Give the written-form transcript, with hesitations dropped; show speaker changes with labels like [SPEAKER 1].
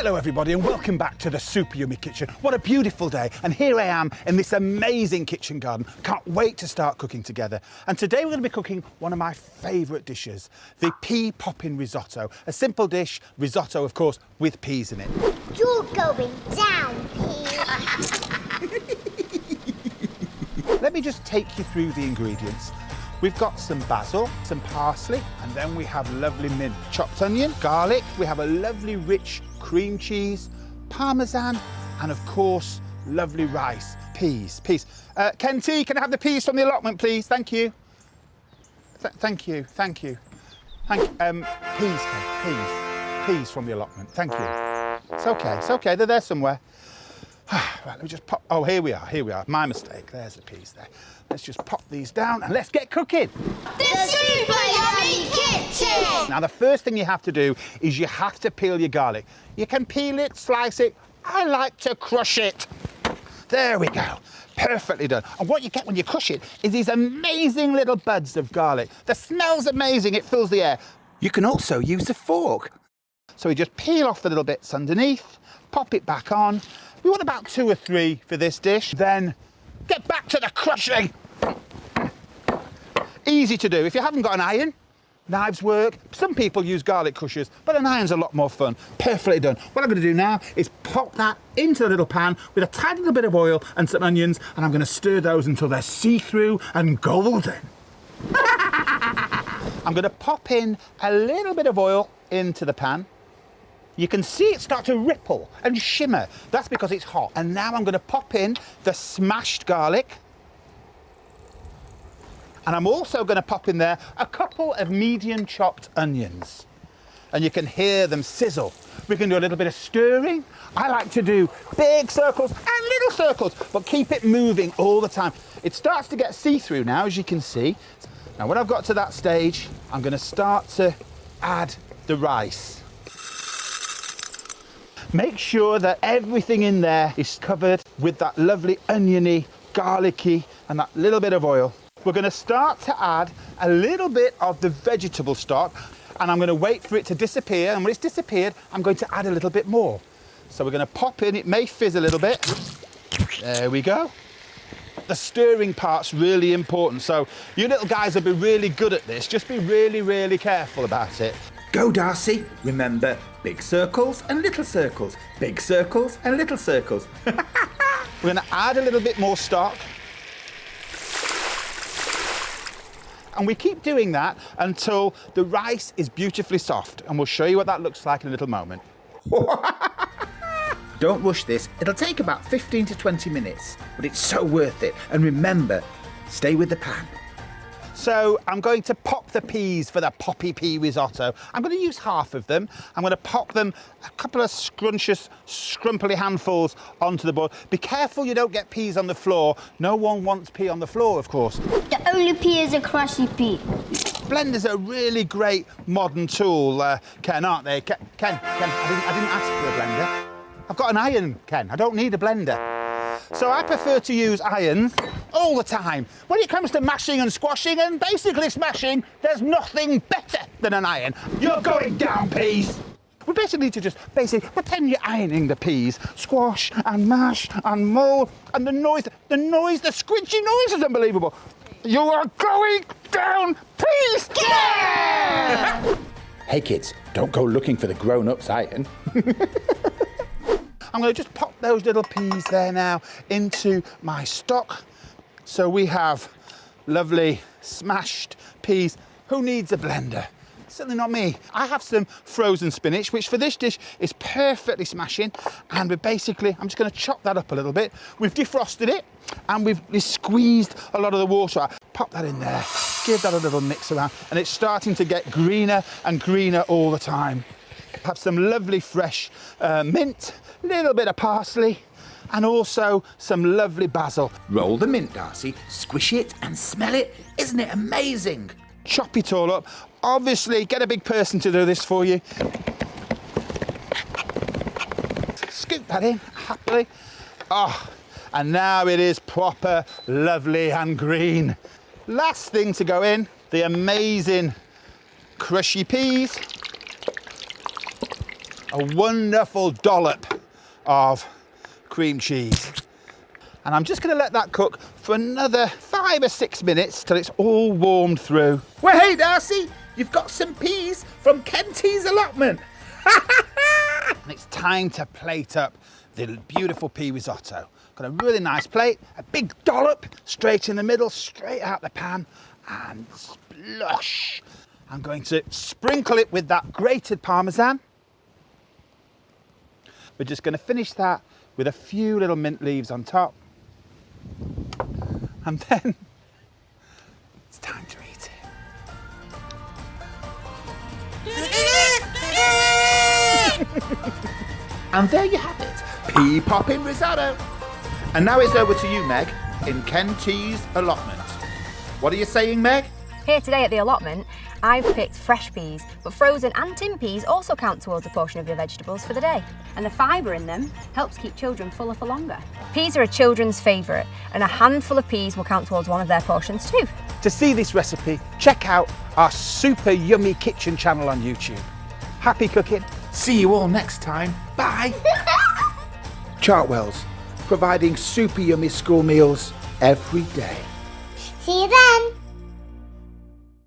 [SPEAKER 1] Hello everybody and welcome back to the Super Yummy Kitchen. What a beautiful day, and here I am in this amazing kitchen garden. Can't wait to start cooking together. And today we're going to be cooking one of my favourite dishes, the pea poppin risotto. A simple dish, risotto of course, with peas in it.
[SPEAKER 2] You're going down, pea.
[SPEAKER 1] Let me just take you through the ingredients. We've got some basil, some parsley, and then we have lovely mint, chopped onion, garlic. We have a lovely rich cream cheese, parmesan, and of course, lovely rice, peas. Ken Tee, can I have the peas from the allotment, please? Thank you. Thank you. Peas, Ken, peas from the allotment. Thank you. It's okay, they're there somewhere. Right, let me just pop, oh, here we are, my mistake. There's the peas there. Let's just pop these down and let's get cooking.
[SPEAKER 2] The Super Yummy Kitchen!
[SPEAKER 1] Now, the first thing you have to do is you have to peel your garlic. You can peel it, slice it. I like to crush it. There we go, perfectly done. And what you get when you crush it is these amazing little buds of garlic. The smell's amazing, it fills the air. You can also use a fork. So we just peel off the little bits underneath, pop it back on. We want about 2 or 3 for this dish. Then get back to the crushing. Easy to do. If you haven't got an iron, knives work. Some people use garlic crushers, but an iron's a lot more fun. Perfectly done. What I'm going to do now is pop that into the little pan with a tiny little bit of oil and some onions, and I'm going to stir those until they're see-through and golden. I'm going to pop in a little bit of oil into the pan. You can see it start to ripple and shimmer. That's because it's hot. And now I'm going to pop in the smashed garlic. And I'm also going to pop in there a couple of medium chopped onions. And you can hear them sizzle. We can do a little bit of stirring. I like to do big circles and little circles, but keep it moving all the time. It starts to get see-through now, as you can see. Now, when I've got to that stage, I'm going to start to add the rice. Make sure that everything in there is covered with that lovely oniony, garlicky, and that little bit of oil. We're going to start to add a little bit of the vegetable stock, and I'm going to wait for it to disappear, and when it's disappeared, I'm going to add a little bit more. So we're going to pop in, it may fizz a little bit. There we go. The stirring part's really important, so you little guys will be really good at this. Just be really, really careful about it. Go, Darcy. Remember, big circles and little circles. Big circles and little circles. We're going to add a little bit more stock. And we keep doing that until the rice is beautifully soft. And we'll show you what that looks like in a little moment. Don't rush this. It'll take about 15 to 20 minutes, but it's so worth it. And remember, stay with the pan. So I'm going to pop the peas for the poppy pea risotto. I'm going to use half of them. I'm going to pop them a couple of scrumptious, scrumply handfuls onto the board. Be careful you don't get peas on the floor. No one wants pea on the floor, of course.
[SPEAKER 2] The only pea is a crushy pea.
[SPEAKER 1] Blenders are a really great modern tool, Ken, aren't they? Ken, I didn't ask for a blender. I've got an iron, Ken. I don't need a blender. So I prefer to use irons all the time. When it comes to mashing and squashing and basically smashing, there's nothing better than an iron. You're going down, peas. We basically need to just pretend you're ironing the peas. Squash and mash and mould, and the squidgy noise is unbelievable. You are going down, peas.
[SPEAKER 2] Yeah!
[SPEAKER 1] Hey kids, don't go looking for the grown-ups iron. I'm going to just pop those little peas there now into my stock. So we have lovely smashed peas. Who needs a blender? Certainly not me. I have some frozen spinach, which for this dish is perfectly smashing. And I'm just going to chop that up a little bit. We've defrosted it and we've squeezed a lot of the water out. Pop that in there, give that a little mix around, and it's starting to get greener and greener all the time. Have some lovely fresh mint, a little bit of parsley, and also some lovely basil. Roll the mint, Darcy, squish it and smell it. Isn't it amazing? Chop it all up. Obviously, get a big person to do this for you. Scoop that in happily. Oh, and now it is proper, lovely and green. Last thing to go in, the amazing crushy peas. a wonderful dollop of cream cheese. And I'm just going to let that cook for another 5 or 6 minutes till it's all warmed through. Well, hey, Darcy, you've got some peas from Ken Tee's allotment. And it's time to plate up the beautiful pea risotto. Got a really nice plate, a big dollop straight in the middle, straight out the pan, and splush. I'm going to sprinkle it with that grated parmesan. We're just going to finish that with a few little mint leaves on top. And then it's time to eat it. And there you have it, pea poppin' risotto. And now it's over to you, Meg, in Ken Tee's allotment. What are you saying, Meg?
[SPEAKER 3] Here today at the allotment, I've picked fresh peas, but frozen and tin peas also count towards a portion of your vegetables for the day. And the fibre in them helps keep children fuller for longer. Peas are a children's favourite, and a handful of peas will count towards one of their portions too.
[SPEAKER 1] To see this recipe, check out our super yummy kitchen channel on YouTube. Happy cooking. See you all next time. Bye. Chartwells, providing super yummy school meals every day.
[SPEAKER 2] See you then.